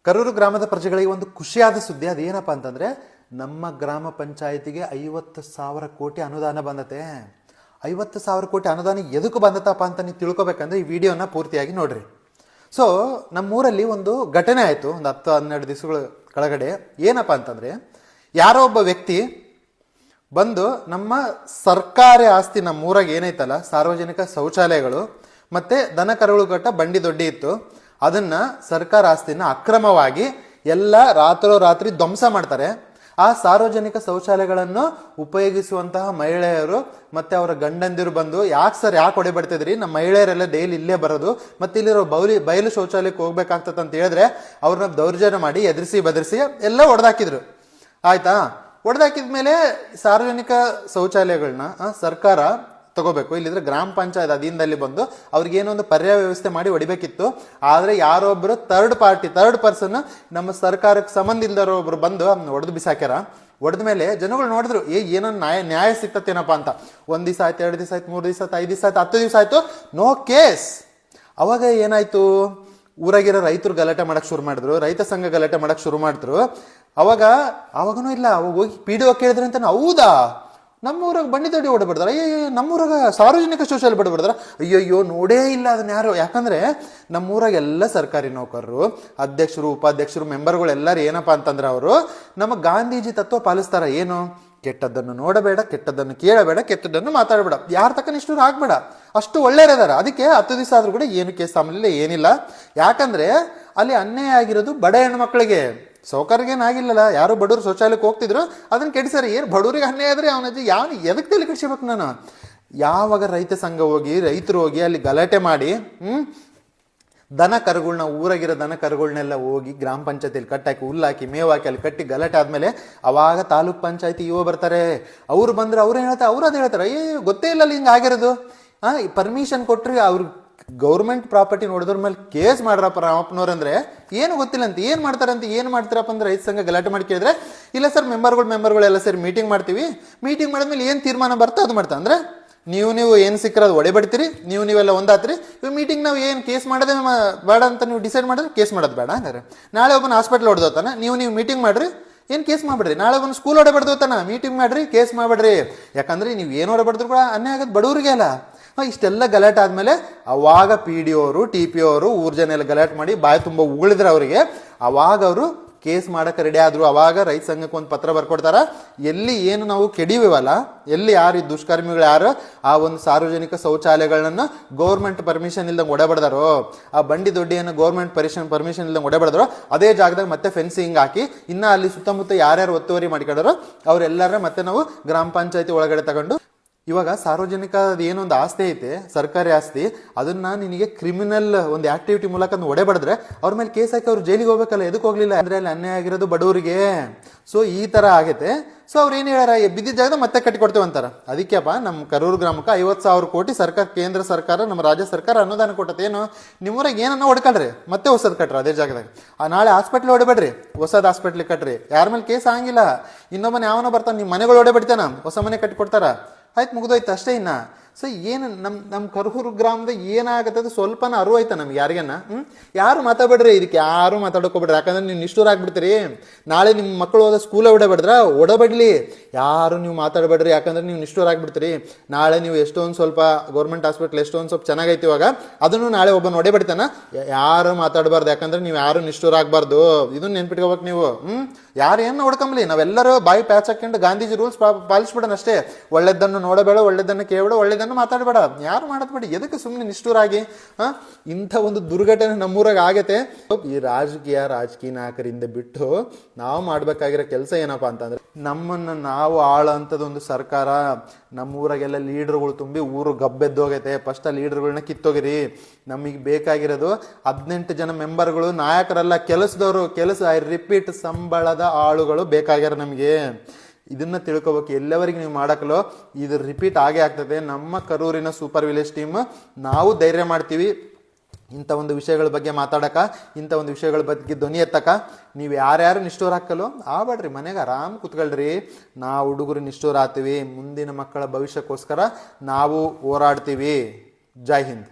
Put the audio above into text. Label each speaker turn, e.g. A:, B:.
A: ಕರೂರು ಗ್ರಾಮದ ಪ್ರಜೆಗಳಿಗೆ ಒಂದು ಖುಷಿಯಾದ ಸುದ್ದಿ. ಅದೇನಪ್ಪ ಅಂತಂದರೆ, ನಮ್ಮ ಗ್ರಾಮ ಪಂಚಾಯಿತಿಗೆ 50,000 ಕೋಟಿ ಅನುದಾನ ಬಂದತೆ. 50,000 ಕೋಟಿ ಅನುದಾನ ಎದಕ್ಕೆ ಬಂದತಪ್ಪ ಅಂತ ನೀವು ತಿಳ್ಕೊಬೇಕಂದ್ರೆ ಈ ವಿಡಿಯೋನ ಪೂರ್ತಿಯಾಗಿ ನೋಡ್ರಿ. ಸೊ ನಮ್ಮೂರಲ್ಲಿ ಒಂದು ಘಟನೆ ಆಯಿತು ಒಂದು 10-12 ದಿವಸಗಳ ಕೆಳಗಡೆ. ಏನಪ್ಪ ಅಂತಂದರೆ, ಯಾರೋ ಒಬ್ಬ ವ್ಯಕ್ತಿ ಬಂದು ನಮ್ಮ ಸರ್ಕಾರಿ ಆಸ್ತಿ, ನಮ್ಮೂರಾಗ ಏನೈತಲ್ಲ ಸಾರ್ವಜನಿಕ ಶೌಚಾಲಯಗಳು ಮತ್ತು ದನ ಕರುಗಳು ಕಟ್ಟ ಬಂಡಿ ದೊಡ್ಡಿ ಇತ್ತು, ಅದನ್ನು ಸರ್ಕಾರ ಆಸ್ತಿನ ಅಕ್ರಮವಾಗಿ ಎಲ್ಲ ರಾತ್ರೋರಾತ್ರಿ ಧ್ವಂಸ ಮಾಡ್ತಾರೆ. ಆ ಸಾರ್ವಜನಿಕ ಶೌಚಾಲಯಗಳನ್ನು ಉಪಯೋಗಿಸುವಂತಹ ಮಹಿಳೆಯರು ಮತ್ತು ಅವರ ಗಂಡಂದಿರು ಬಂದು, ಯಾಕೆ ಹೊಡೆಬಡ್ತಿದ್ರಿ, ನಮ್ಮ ಮಹಿಳೆಯರೆಲ್ಲ ಡೈಲಿ ಇಲ್ಲೇ ಬರೋದು ಮತ್ತು ಇಲ್ಲಿರೋ ಬಯಲು ಶೌಚಾಲಯಕ್ಕೆ ಹೋಗ್ಬೇಕಾಗ್ತದೆ ಅಂತ ಹೇಳಿದ್ರೆ ಅವ್ರನ್ನ ದೌರ್ಜನ್ಯ ಮಾಡಿ ಎದುರಿಸಿ ಬೆದರಿಸಿ ಎಲ್ಲ ಹೊಡೆದಾಕಿದ್ರು. ಆಯ್ತಾ? ಹೊಡೆದಾಕಿದ್ಮೇಲೆ ಸಾರ್ವಜನಿಕ ಶೌಚಾಲಯಗಳನ್ನ ಸರ್ಕಾರ ತಗೋಬೇಕು, ಇಲ್ಲಿದ್ರೆ ಗ್ರಾಮ ಪಂಚಾಯತ್ ಅಧೀನದಲ್ಲಿ ಬಂದು ಅವ್ರಿಗೇನೋ ಒಂದು ಪರ್ಯಾಯ ವ್ಯವಸ್ಥೆ ಮಾಡಿ ಹೊಡಿಬೇಕಿತ್ತು. ಆದರೆ ಯಾರೊಬ್ಬರು ಥರ್ಡ್ ಪರ್ಸನ್ ನಮ್ಮ ಸರ್ಕಾರಕ್ಕೆ ಸಂಬಂಧ ಇಲ್ದಾರೋ ಒಬ್ರು ಬಂದು ಹೊಡೆದು ಬಿಸಾಕ್ಯಾರ. ಹೊಡೆದ ಮೇಲೆ ಜನಗಳು ನೋಡಿದ್ರು, ಏನೋ ನ್ಯಾಯ ಸಿಗ್ತತ್ತೇನಪ್ಪ ಅಂತ. 1 ದಿವಸ ಆಯ್ತು, 2 ದಿವಸ ಆಯ್ತು, 3 ದಿವಸ ಆಯ್ತು, 5 ದಿವಸ ಆಯ್ತು, 10 ದಿವಸ ಆಯ್ತು, ನೋ ಕೇಸ್. ಅವಾಗ ಏನಾಯ್ತು, ಊರಾಗಿರೋ ರೈತರು ಗಲಾಟೆ ಮಾಡಕ್ ಶುರು ಮಾಡಿದ್ರು, ರೈತ ಸಂಘ ಗಲಾಟೆ ಮಾಡಕ್ ಶುರು ಮಾಡಿದ್ರು. ಅವಾಗನೂ ಇಲ್ಲ, ಅವಾಗ ಹೋಗಿ PDO ಕೇಳಿದ್ರೆ ಅಂತ, ಹೌದಾ ನಮ್ಮೂರಾಗ ಬಂಡಿ ದೊಡ್ಡಿ ಹೊಡೆಬಿಡ್ದಾರ, ನಮ್ಮೂರಾಗ ಸಾರ್ವಜನಿಕ ಶೌಚಾಲಯ ಬಿಡ್ಬಿಡ್ದಾರ, ಅಯ್ಯಯ್ಯೋ ನೋಡೇ ಇಲ್ಲ ಅದನ್ನ ಯಾರು. ಯಾಕಂದ್ರೆ ನಮ್ಮೂರಾಗ ಎಲ್ಲ ಸರ್ಕಾರಿ ನೌಕರರು, ಅಧ್ಯಕ್ಷರು, ಉಪಾಧ್ಯಕ್ಷರು, ಮೆಂಬರ್ಗಳು ಎಲ್ಲರೂ ಏನಪ್ಪಾ ಅಂತಂದ್ರೆ ಅವರು ನಮ್ಮ ಗಾಂಧೀಜಿ ತತ್ವ ಪಾಲಿಸ್ತಾರ. ಏನು, ಕೆಟ್ಟದ್ದನ್ನು ನೋಡಬೇಡ, ಕೆಟ್ಟದ್ದನ್ನು ಕೇಳಬೇಡ, ಕೆಟ್ಟದ್ದನ್ನು ಮಾತಾಡಬೇಡ, ಯಾರ ತಕ್ಕ ನಿಷ್ಠೂರ ಆಗ್ಬೇಡ, ಅಷ್ಟು ಒಳ್ಳೆಯದಾರ. ಅದಕ್ಕೆ 10 ದಿವಸ ಆದ್ರೂ ಕೂಡ ಏನು ಕೇಸ್ ಆಮೇಲೆ ಏನಿಲ್ಲ. ಯಾಕಂದ್ರೆ ಅಲ್ಲಿ ಅನ್ಯಾಯ ಆಗಿರೋದು ಬಡ ಹೆಣ್ಮಕ್ಳಿಗೆ, ಸೌಕರ್ಯಗೇನಾಗಿಲ್ಲಲ್ಲ. ಯಾರು ಬಡವರು ಶೌಚಾಲಯಕ್ಕೆ ಹೋಗ್ತಿದ್ರು, ಅದನ್ನ ಕೆಡಿಸ್ಯಾರ. ಏನು ಬಡವರಿಗೆ ಅನ್ಯಾಯ ಆದ್ರೆ ಅವನಜ್ಜಿ ಎದಕ್ಕೆ ತಲೆ ಕೆಡಿಸ್ಬೇಕು ನಾನು? ಯಾವಾಗ ರೈತ ಸಂಘ ಹೋಗಿ ರೈತರು ಹೋಗಿ ಅಲ್ಲಿ ಗಲಾಟೆ ಮಾಡಿ ದನ ಕರುಗಳನ್ನ, ಊರಾಗಿರೋ ದನ ಕರುಗಳನ್ನೆಲ್ಲ ಹೋಗಿ ಗ್ರಾಮ ಪಂಚಾಯತಿಯಲ್ಲಿ ಕಟ್ಟಾಕಿ ಹುಲ್ಲಾಕಿ ಮೇವಾಕಿ ಅಲ್ಲಿ ಕಟ್ಟಿ ಗಲಾಟೆ ಆದ್ಮೇಲೆ ಅವಾಗ ತಾಲೂಕ್ ಪಂಚಾಯತಿ ಇಒ ಬರ್ತಾರೆ. ಅವ್ರು ಬಂದ್ರೆ ಅವ್ರು ಹೇಳ್ತಾರೆ, ಅವ್ರು ಅದು ಹೇಳ್ತಾರೆ, ಗೊತ್ತೇ ಇಲ್ಲ ಹಿಂಗೆ ಆಗಿರೋದು, ಪರ್ಮಿಷನ್ ಕೊಟ್ರಿ, ಅವ್ರು ಗೌರ್ಮೆಂಟ್ ಪ್ರಾಪರ್ಟಿ ನೋಡಿದ್ರ ಮೇಲೆ ಕೇಸ್ ಮಾಡ್ರಪ್ಪ ರಾಮಪ್ಪನವ್ರು. ಅಂದ್ರೆ ಏನು ಗೊತ್ತಿಲ್ಲ ಅಂತ ಏನು ಮಾಡ್ತಾರಪ್ಪ ಅಂದ್ರೆ ರೈತ ಸಂಘ ಗಲಾಟೆ ಮಾಡಿ ಕೇಳಿದ್ರೆ, ಇಲ್ಲ ಸರ್ ಮೆಂಬರ್ಗಳೆಲ್ಲ ಸರಿ ಮೀಟಿಂಗ್ ಮಾಡ್ತೀವಿ, ಮೀಟಿಂಗ್ ಮಾಡಿದ್ಮೇಲೆ ಏನು ತೀರ್ಮಾನ ಬರ್ತಾ ಅದು ಮಾಡ್ತಾ. ಅಂದ್ರೆ ನೀವು ಏನು ಸಿಕ್ಕರೋದು ಹೊಡೆಬಡ್ತೀರಿ, ನೀವೆಲ್ಲ ಒಂದಾತ್ರಿ, ಇವ್ ಮೀಟಿಂಗ್ ನಾವು ಏನು ಕೇಸ್ ಮಾಡೋದೇ ಬೇಡ ಅಂತ ನೀವು ಡಿಸೈಡ್ ಮಾಡಿದ್ರೆ ಕೇಸ್ ಮಾಡೋದು ಬೇಡ. ಹಂಗಾರೆ ನಾಳೆ ಒಬ್ಬನ ಹಾಸ್ಪಿಟ್ಲ್ ಹೊಡೆದೋತಾನ, ನೀವು ಮೀಟಿಂಗ್ ಮಾಡ್ರಿ, ಏನು ಕೇಸ್ ಮಾಡ್ಬಿಡ್ರಿ. ನಾಳೆ ಒಂದು ಸ್ಕೂಲ್ ಹೊಡೆಬಡ್ದೋತಾನ, ಮೀಟಿಂಗ್ ಮಾಡ್ರಿ, ಕೇಸ್ ಮಾಡ್ಬಿಡ್ರಿ. ಯಾಕಂದ್ರೆ ನೀವು ಏನು ಹೊಡೆಬಡಿದ್ರು ಕೂಡ ಅನ್ಯಾಯ ಆಗೋದು ಬಡವ್ರಿಗೆ ಅಲ್ಲ. ಇಷ್ಟೆಲ್ಲ ಗಲಾಟೆ ಆದ್ಮೇಲೆ ಅವಾಗ PDO ಅವರು, TPO ಅವರು ಊರ್ ಜನ ಎಲ್ಲ ಗಲಾಟೆ ಮಾಡಿ ಬಾಯಿ ತುಂಬ ಉಗುಳಿದ್ರೆ ಅವರಿಗೆ, ಅವಾಗ ಅವರು ಕೇಸ್ ಮಾಡಕ್ಕೆ ರೆಡಿ ಆದ್ರು. ಅವಾಗ ರೈತ ಸಂಘಕ್ಕೆ ಒಂದು ಪತ್ರ ಬರ್ಕೊಡ್ತಾರ, ಎಲ್ಲಿ ಏನು ನಾವು ಕೆಡಿವಲ್ಲ, ಎಲ್ಲಿ ಯಾರು ದುಷ್ಕರ್ಮಿಗಳು ಯಾರು ಆ ಒಂದು ಸಾರ್ವಜನಿಕ ಶೌಚಾಲಯಗಳನ್ನ ಗೌರ್ಮೆಂಟ್ ಪರ್ಮಿಷನ್ ಇಲ್ದಂಗೆ ಒಡೆಬಡ್ದಾರೋ, ಆ ಬಂಡಿ ದೊಡ್ಡಿಯನ್ನು ಗೌರ್ಮೆಂಟ್ ಪರ್ಮಿಷನ್ ಇಲ್ದಂಗೆ ಒಡೆಬಡ್ದಾರೋ, ಅದೇ ಜಾಗದಾಗ ಮತ್ತೆ ಫೆನ್ಸಿಂಗ್ ಹಾಕಿ ಇನ್ನ ಅಲ್ಲಿ ಸುತ್ತಮುತ್ತ ಯಾರ್ಯಾರು ಒತ್ತುವರಿ ಮಾಡಿಕೊಂಡಾರೋ ಅವರೆಲ್ಲರ ಮತ್ತೆ ನಾವು ಗ್ರಾಮ ಪಂಚಾಯತಿ ಒಳಗಡೆ ತಗೊಂಡು, ಇವಾಗ ಸಾರ್ವಜನಿಕ ಏನೊಂದು ಆಸ್ತಿ ಐತೆ, ಸರ್ಕಾರಿ ಆಸ್ತಿ, ಅದನ್ನ ನಿನಗೆ ಕ್ರಿಮಿನಲ್ ಒಂದು ಆಕ್ಟಿವಿಟಿ ಮೂಲಕ ಹೊಡೆಬಡಿದ್ರೆ ಅವ್ರ ಮೇಲೆ ಕೇಸ್ ಹಾಕಿ ಅವ್ರು ಜೈಲಿಗೆ ಹೋಗ್ಬೇಕಲ್ಲ. ಎದಕ್ಕೆ ಹೋಗ್ಲಿಲ್ಲ ಅಂದ್ರೆ ಅಲ್ಲಿ ಅನ್ಯಾಯ ಆಗಿರೋದು ಬಡವರಿಗೆ. ಸೊ ಈ ತರ ಆಗೈತೆ. ಸೊ ಅವ್ರು ಏನ್ ಹೇಳ್ಯಾರ, ಬಿದ್ದಿದ್ದ ಜಾಗದ ಮತ್ತೆ ಕಟ್ಟಿಕೊಡ್ತೇವೆ ಅಂತಾರ. ಅದಕ್ಕೆಪ್ಪ ನಮ್ಮ ಕರೂರು ಗ್ರಾಮಕ್ಕೆ 50,000 ಕೋಟಿ ಸರ್ಕಾರ, ಕೇಂದ್ರ ಸರ್ಕಾರ, ನಮ್ಮ ರಾಜ್ಯ ಸರ್ಕಾರ ಅನುದಾನ ಕೊಟ್ಟತೆ. ಏನು ನಿಮ್ಮೂರಾಗ ಏನನ್ನ ಹೊಡ್ಕೊಳ್ರಿ, ಮತ್ತೆ ಹೊಸದ್ ಕಟ್ರಿ ಅದೇ ಜಾಗದಾಗ. ನಾಳೆ ಹಾಸ್ಪಿಟ್ಲ್ ಹೊಡೆಬೇಡ್ರಿ, ಹೊಸದ್ ಹಾಸ್ಪಿಟ್ಲಿಗೆ ಕಟ್ರಿ, ಯಾರ ಮೇಲೆ ಕೇಸ್ ಆಗಂಗಿಲ್ಲ. ಇನ್ನೊಬ್ಬನ ಯಾವನೋ ಬರ್ತಾನೆ, ನಿಮ್ಮ ಮನೆಗಳು ಹೊಡೆಬಿಡ್ತಾನ, ಹೊಸ ಮನೆ ಕಟ್ಟಿ ಕೊಡ್ತಾರ, ಆಯ್ತು ಮುಗಿದೋಯ್ತು ಅಷ್ಟೇ. ಇನ್ನ ಸೊ ಏನು ನಮ್ಮ ಕರೂರು ಗ್ರಾಮದ ಏನಾಗತ್ತದ ಸ್ವಲ್ಪನ ಅರಿವು ಆಯ್ತಾ ನಮ್ಗೆ ಯಾರಿಗನ್ನ? ಯಾರು ಮಾತಾಡ್ಬೇಡ್ರಿ, ಇದಕ್ಕೆ ಯಾರು ಮಾತಾಡೋಕೋಬೇಡ್ರಿ. ಯಾಕಂದ್ರೆ ನೀವು ನಿಷ್ಠೂರ ಆಗ್ಬಿಡ್ತೀರಿ. ನಾಳೆ ನಿಮ್ಮ ಮಕ್ಕಳು ಹೋದ ಸ್ಕೂಲ ಹೊಡಬೇಡ್ಲಿ, ಯಾರು ನೀವು ಮಾತಾಡಬೇಡ್ರಿ. ಯಾಕಂದ್ರೆ ನೀವು ನಿಷ್ಠೂರ ಆಗ್ಬಿಡ್ತೀರಿ. ನಾಳೆ ನೀವು ಎಷ್ಟೊಂದು ಸ್ವಲ್ಪ ಗೌರ್ಮೆಂಟ್ ಹಾಸ್ಪಿಟ್ಲ್ ಎಷ್ಟೊಂದು ಸ್ವಲ್ಪ ಚೆನ್ನಾಗೈತಿ, ಇವಾಗ ಅದನ್ನು ನಾಳೆ ಒಬ್ಬನ ಹೊಡೆಬಡ್ತಾನ, ಯಾರು ಮಾತಾಡಬಾರ್ದು. ಯಾಕಂದ್ರೆ ನೀವು ಯಾರು ನಿಷ್ಠೂರ ಆಗ್ಬಾರ್ದು, ಇದನ್ನ ನೆನ್ಪಿಟ್ಕೋಬೇಕು ನೀವು. ಯಾರು ಏನು ಹೊಡ್ಕೊಂಬ್ಲಿ, ನಾವೆಲ್ಲರೂ ಬಾಯಿ ಪ್ಯಾಚ್ ಹಾಕೊಂಡು ಗಾಂಧೀಜಿ ರೂಲ್ಸ್ ಪಾಲಿಸ್ಬಿಡೋಣ ಅಷ್ಟೇ. ಒಳ್ಳೆದನ್ನು ನೋಡಬೇಡ, ಒಳ್ಳೆದನ್ನು ಕೇಳಬೇಡ, ಒಳ್ಳೆದನ್ನು ಮಾತಾಡಬೇಡ, ಯಾರು ಮಾಡತ್ಬೇಡಿ. ಎದಕ್ಕೆ ಸುಮ್ಮನೆ ನಿಷ್ಠೂರಾಗಿ ಇಂಥ ಒಂದು ದುರ್ಘಟನೆ ನಮ್ಮೂರಾಗ ಆಗೈತೆ. ಈ ರಾಜಕೀಯ ನಾಯಕರಿಂದ ಬಿಟ್ಟು ನಾವು ಮಾಡ್ಬೇಕಾಗಿರೋ ಕೆಲಸ ಏನಪ್ಪಾ ಅಂತಂದ್ರೆ, ನಮ್ಮನ್ನ ನಾವು ಆಳಂತದೊಂದು ಸರ್ಕಾರ. ನಮ್ಮೂರಾಗೆಲ್ಲ ಲೀಡರ್ಗಳು ತುಂಬಿ ಊರು ಗಬ್ಬೆದ್ದೋಗೈತೆ. ಫಸ್ಟ್ ಆ ಲೀಡರ್ಗಳನ್ನ ಕಿತ್ತೋಗಿರಿ. ನಮಗೆ ಬೇಕಾಗಿರೋದು 18 ಜನ ಮೆಂಬರ್ಗಳು, ನಾಯಕರೆಲ್ಲ ಕೆಲಸದವರು, ಐ ರಿಪೀಟ್ ಸಂಬಳದ ಆಳುಗಳು ಬೇಕಾಗ್ಯಾರ ನಮಗೆ. ಇದನ್ನ ತಿಳ್ಕೊಬೇಕು. ಎಲ್ಲವರಿಗೆ ನೀವು ಮಾಡಕ್ಕಲೋ ಇದು ರಿಪೀಟ್ ಆಗೇ ಆಗ್ತದೆ. ನಮ್ಮ ಕರೂರಿನ ಸೂಪರ್ ವಿಲೇಜ್ ಟೀಮ್ ನಾವು ಧೈರ್ಯ ಮಾಡ್ತೀವಿ ಇಂಥ ಒಂದು ವಿಷಯಗಳ ಬಗ್ಗೆ ಮಾತಾಡಕ, ಇಂಥ ಒಂದು ವಿಷಯಗಳ ಬಗ್ಗೆ ಧ್ವನಿ ಎತ್ತಕ. ನೀವು ಯಾರ್ಯಾರು ನಿಷ್ಠೂರ ಹಾಕಲು ಆಗ್ಬೇಡ್ರಿ, ಮನೆಗೆ ಆರಾಮ್ ಕೂತ್ಕೊಳ್ರಿ. ನಾವು ಹುಡುಗರು ನಿಷ್ಠೂರ ಆಗ್ತೀವಿ, ಮುಂದಿನ ಮಕ್ಕಳ ಭವಿಷ್ಯಕ್ಕೋಸ್ಕರ ನಾವು ಹೋರಾಡ್ತೀವಿ. ಜೈ ಹಿಂದ್.